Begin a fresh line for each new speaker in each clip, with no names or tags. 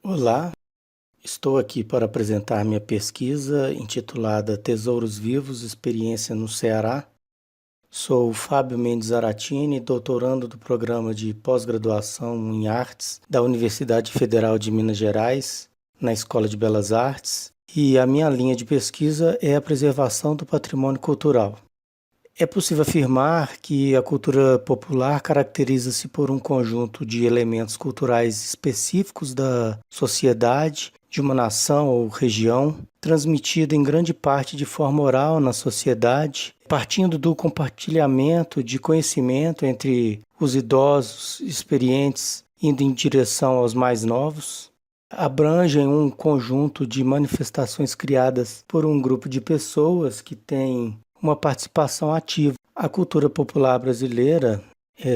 Olá, estou aqui para apresentar minha pesquisa intitulada Tesouros Vivos, Experiência no Ceará. Sou Fábio Mendes Aratini, doutorando do programa de pós-graduação em artes da Universidade Federal de Minas Gerais, na Escola de Belas Artes, e a minha linha de pesquisa é a preservação do patrimônio cultural. É possível afirmar que a cultura popular caracteriza-se por um conjunto de elementos culturais específicos da sociedade, de uma nação ou região, transmitida em grande parte de forma oral na sociedade, partindo do compartilhamento de conhecimento entre os idosos experientes, indo em direção aos mais novos. Abrangem um conjunto de manifestações criadas por um grupo de pessoas que tem uma participação ativa. A cultura popular brasileira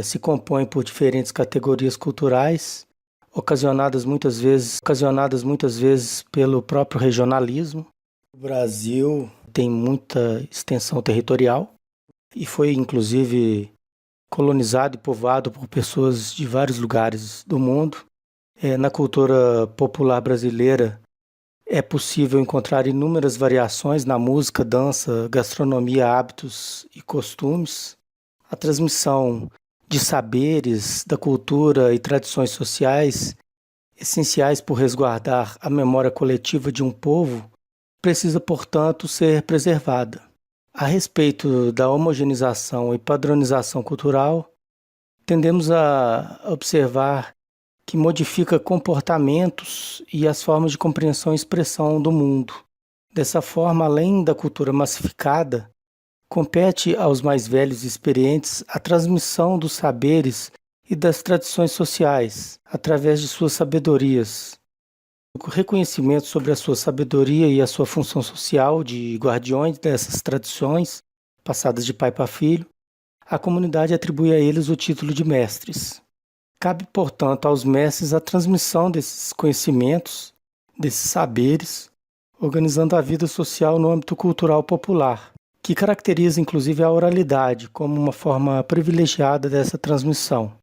se compõe por diferentes categorias culturais, ocasionadas muitas vezes pelo próprio regionalismo. O Brasil tem muita extensão territorial e foi inclusive colonizado e povoado por pessoas de vários lugares do mundo. Na cultura popular brasileira, é possível encontrar inúmeras variações na música, dança, gastronomia, hábitos e costumes. A transmissão de saberes, da cultura e tradições sociais, essenciais por resguardar a memória coletiva de um povo, precisa, portanto, ser preservada. A respeito da homogeneização e padronização cultural, tendemos a observar que modifica comportamentos e as formas de compreensão e expressão do mundo. Dessa forma, além da cultura massificada, compete aos mais velhos e experientes a transmissão dos saberes e das tradições sociais, através de suas sabedorias. O reconhecimento sobre a sua sabedoria e a sua função social de guardiões dessas tradições, passadas de pai para filho, a comunidade atribui a eles o título de mestres. Cabe, portanto, aos mestres a transmissão desses conhecimentos, desses saberes, organizando a vida social no âmbito cultural popular, que caracteriza inclusive a oralidade como uma forma privilegiada dessa transmissão.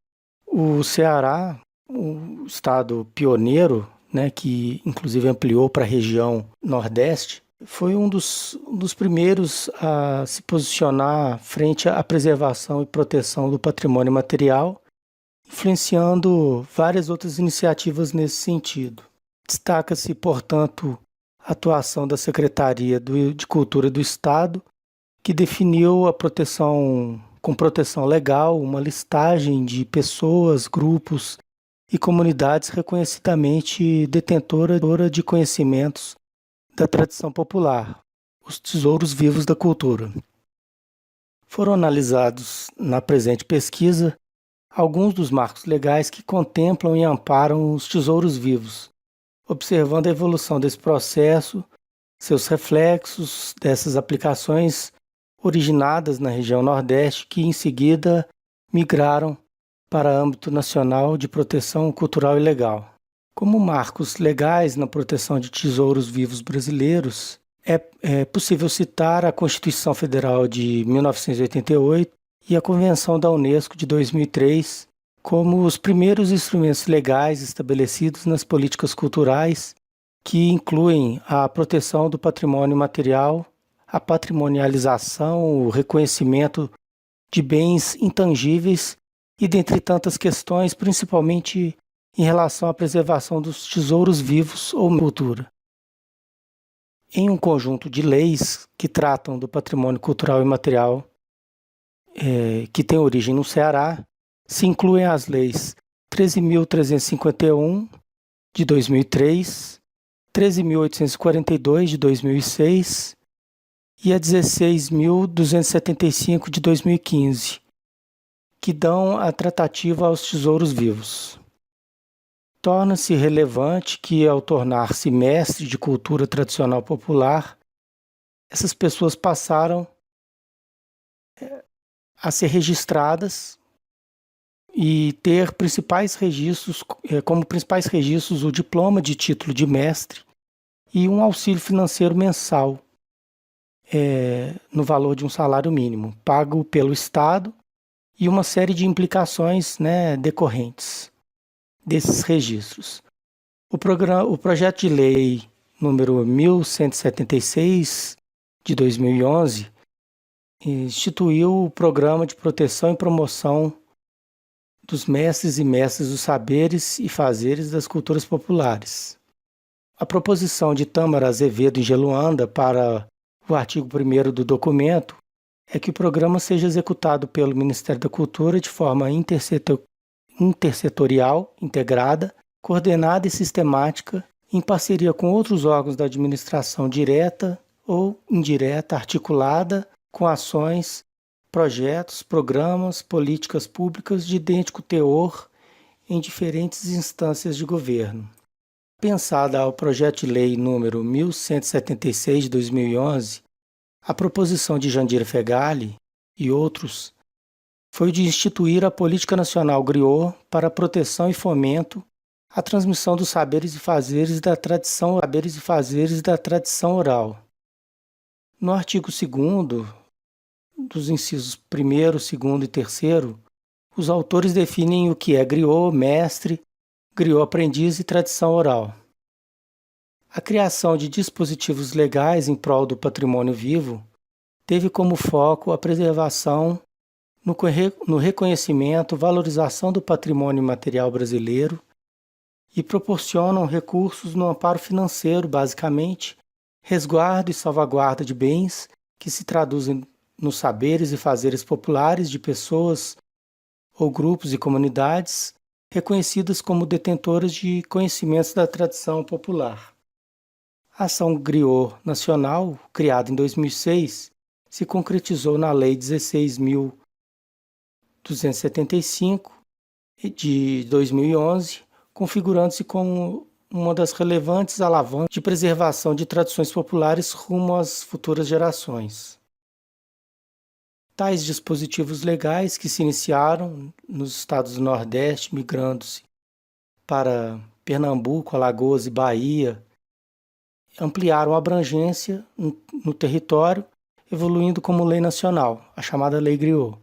O Ceará, o estado pioneiro, que inclusive ampliou para a região Nordeste, foi um dos primeiros a se posicionar frente à preservação e proteção do patrimônio material, influenciando várias outras iniciativas nesse sentido. Destaca-se, portanto, a atuação da Secretaria de Cultura do Estado, que definiu a proteção com proteção legal, uma listagem de pessoas, grupos e comunidades reconhecidamente detentora de conhecimentos da tradição popular, os tesouros vivos da cultura. Foram analisados na presente pesquisa alguns dos marcos legais que contemplam e amparam os tesouros vivos, observando a evolução desse processo, seus reflexos dessas aplicações originadas na região Nordeste, que em seguida migraram para âmbito nacional de proteção cultural e legal. Como marcos legais na proteção de tesouros vivos brasileiros, é possível citar a Constituição Federal de 1988 e a Convenção da Unesco de 2003 como os primeiros instrumentos legais estabelecidos nas políticas culturais que incluem a proteção do patrimônio material, a patrimonialização, o reconhecimento de bens intangíveis e, dentre tantas questões, principalmente em relação à preservação dos tesouros vivos ou cultura. Em um conjunto de leis que tratam do patrimônio cultural e material que tem origem no Ceará, se incluem as leis 13.351 de 2003, 13.842 de 2006 e a 16.275 de 2015, que dão a tratativa aos tesouros vivos. Torna-se relevante que, ao tornar-se mestre de cultura tradicional popular, essas pessoas passaram a ser registradas e ter como principais registros o diploma de título de mestre e um auxílio financeiro mensal no valor de um salário mínimo, pago pelo Estado, e uma série de implicações decorrentes desses registros. O projeto de lei número 1176 de 2011 instituiu o Programa de Proteção e Promoção dos Mestres e Mestres dos Saberes e Fazeres das Culturas Populares. A proposição de Tâmara Azevedo e Geluanda para o artigo 1º do documento é que o programa seja executado pelo Ministério da Cultura de forma intersetorial, integrada, coordenada e sistemática, em parceria com outros órgãos da administração direta ou indireta, articulada com ações, projetos, programas, políticas públicas de idêntico teor em diferentes instâncias de governo. Pensada ao projeto de lei número 1176 de 2011, a proposição de Jandira Fegali e outros foi de instituir a Política Nacional Griot para a proteção e fomento à transmissão dos saberes e fazeres da tradição oral. No artigo 2º, dos incisos 1º, 2º e 3º, os autores definem o que é griot, mestre, griot aprendiz e tradição oral. A criação de dispositivos legais em prol do patrimônio vivo teve como foco a preservação no reconhecimento, valorização do patrimônio material brasileiro e proporcionam recursos no amparo financeiro, basicamente, resguardo e salvaguarda de bens que se traduzem nos saberes e fazeres populares de pessoas ou grupos e comunidades reconhecidas como detentoras de conhecimentos da tradição popular. A Ação Griot Nacional, criada em 2006, se concretizou na Lei 16.275 de 2011, configurando-se como uma das relevantes alavancas de preservação de tradições populares rumo às futuras gerações. Tais dispositivos legais, que se iniciaram nos estados do Nordeste, migrando-se para Pernambuco, Alagoas e Bahia, ampliaram a abrangência no território, evoluindo como lei nacional, a chamada Lei Griot.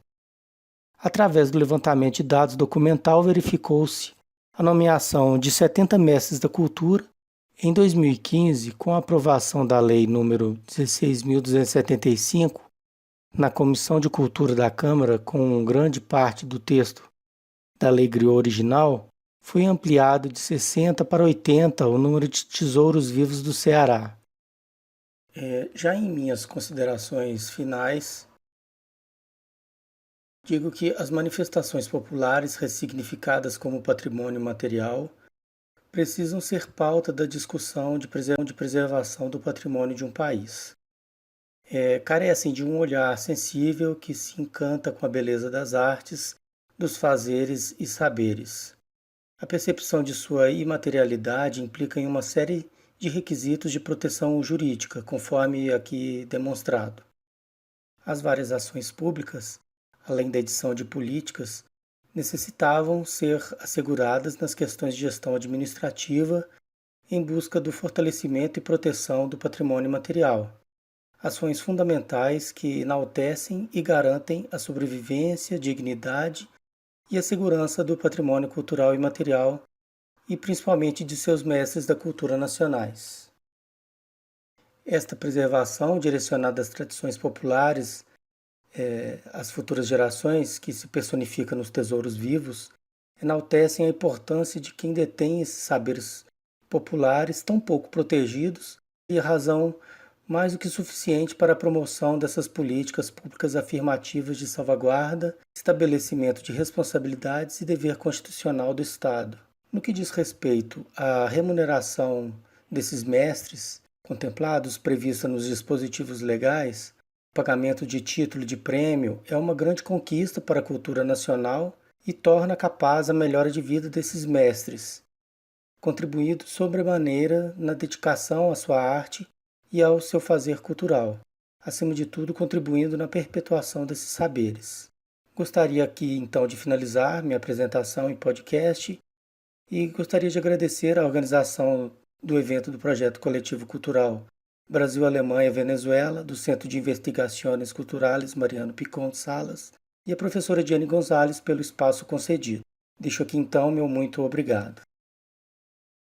Através do levantamento de dados documental, verificou-se a nomeação de 70 mestres da cultura. Em 2015, com a aprovação da Lei número 16.275, na Comissão de Cultura da Câmara, com grande parte do texto da Lei Griot original, foi ampliado de 60 para 80 o número de tesouros vivos do Ceará. Já em minhas considerações finais, digo que as manifestações populares ressignificadas como patrimônio material precisam ser pauta da discussão de preservação do patrimônio de um país. Carecem de um olhar sensível que se encanta com a beleza das artes, dos fazeres e saberes. A percepção de sua imaterialidade implica em uma série de requisitos de proteção jurídica, conforme aqui demonstrado. As várias ações públicas, além da edição de políticas, necessitavam ser asseguradas nas questões de gestão administrativa em busca do fortalecimento e proteção do patrimônio material. Ações fundamentais que enaltecem e garantem a sobrevivência, dignidade e a segurança do patrimônio cultural e material e principalmente de seus mestres da cultura nacionais. Esta preservação direcionada às tradições populares, às futuras gerações, que se personifica nos tesouros vivos, enaltecem a importância de quem detém esses saberes populares tão pouco protegidos e a razão mais do que suficiente para a promoção dessas políticas públicas afirmativas de salvaguarda, estabelecimento de responsabilidades e dever constitucional do Estado. No que diz respeito à remuneração desses mestres, contemplados prevista nos dispositivos legais, o pagamento de título de prêmio é uma grande conquista para a cultura nacional e torna capaz a melhora de vida desses mestres, contribuindo sobremaneira na dedicação à sua arte e ao seu fazer cultural, acima de tudo contribuindo na perpetuação desses saberes. Gostaria aqui então de finalizar minha apresentação em podcast e gostaria de agradecer a organização do evento do projeto coletivo cultural Brasil, Alemanha, Venezuela, do Centro de Investigações Culturais Mariano Picon Salas e a professora Diane Gonzalez pelo espaço concedido. Deixo aqui então meu muito obrigado.